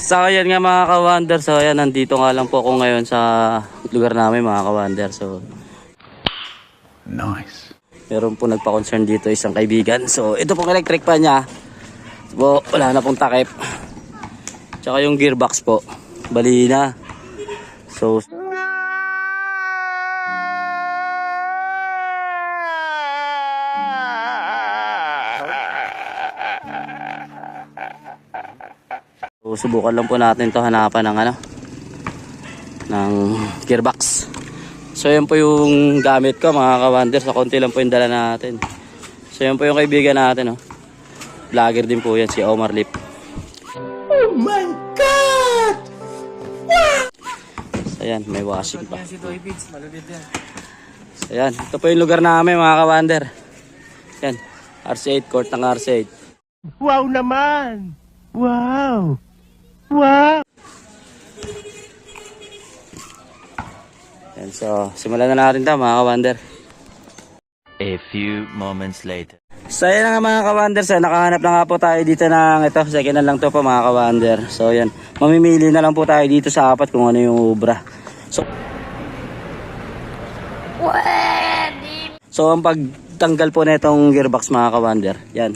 So ayan nga mga ka-wonder. So ayan, nandito nga lang po ako ngayon sa lugar namin mga ka-wonder. So nice. Meron po nagpa-concern dito isang kaibigan. So ito pong electric pan niya. So wala na pong takip. Tsaka yung gearbox po, bali na. So subukan lang po natin to hanapan ng ng gearbox. So yan po yung gamit ko mga ka-wonder. Sa konti lang po yung dala natin. So yan po yung kaibigan natin, oh. Vlogger din po yan, si Omar Lip. Oh my God! So yan, may washing pa. So yan, ito po yung lugar namin mga ka-wonder. Yan, RC8, court ng RC8. Wow naman! Wow! Wow! Yan, so simulan na natin ito mga ka-wonder. A few moments later. So yan nga mga ka-wonder, so nakahanap na nga po tayo dito ng ito, second hand lang to po mga ka-wonder. So yan, mamimili na lang po tayo dito sa apat kung ano yung ubra. So ang pagtanggal po na itong gearbox mga ka-wonder, yan.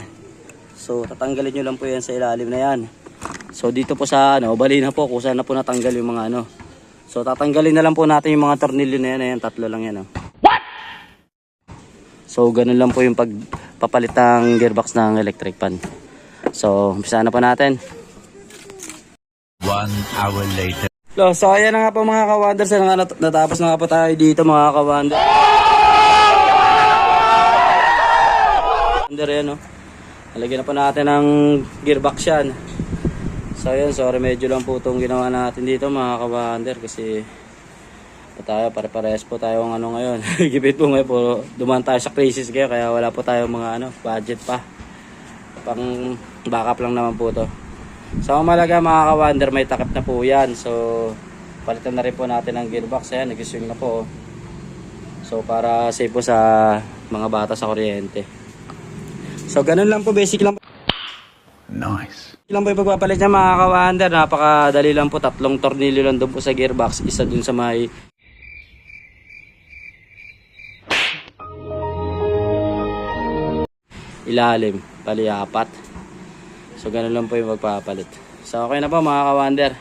So tatanggalin nyo lang po yan sa ilalim na yan. So dito po sa bali na po kung saan na po natanggal yung mga So tatanggalin na lang po natin yung mga tornilyo na yan, ayan, tatlo lang yan. What? So ganun lang po yung pagpapalit ng gearbox ng electric pan. So umpisa na po natin. 1 hour later. So ayan na nga po mga ka-wonder, so natapos na nga po tayo dito mga ka-wonder. Yan, nalagyan na po natin ng gearbox yan. So ayan, sorry medyo lang po itong ginawa natin dito mga ka-wonder kasi tayo pare-pares po tayo ng ngayon. Gipit po ngayon po, dumaan tayo sa crisis kayo kaya wala po tayo mga budget pa. Pang backup lang naman po to. So ang malaga mga ka-wonder, may takip na po yan. So palitan na rin po natin ang gearbox. Ayan, nag-swing na po. So para safe po sa mga bata sa kuryente. So ganun lang po, basic lang po. Nice. Lang po yung pagpapalit niya mga ka-wonder. Napakadali lang po, 3 tornilyo lang doon po sa gearbox, isa dun sa may ilalim, bali 4. So ganun lang po yung magpapalit. So okay na po mga ka-wonder.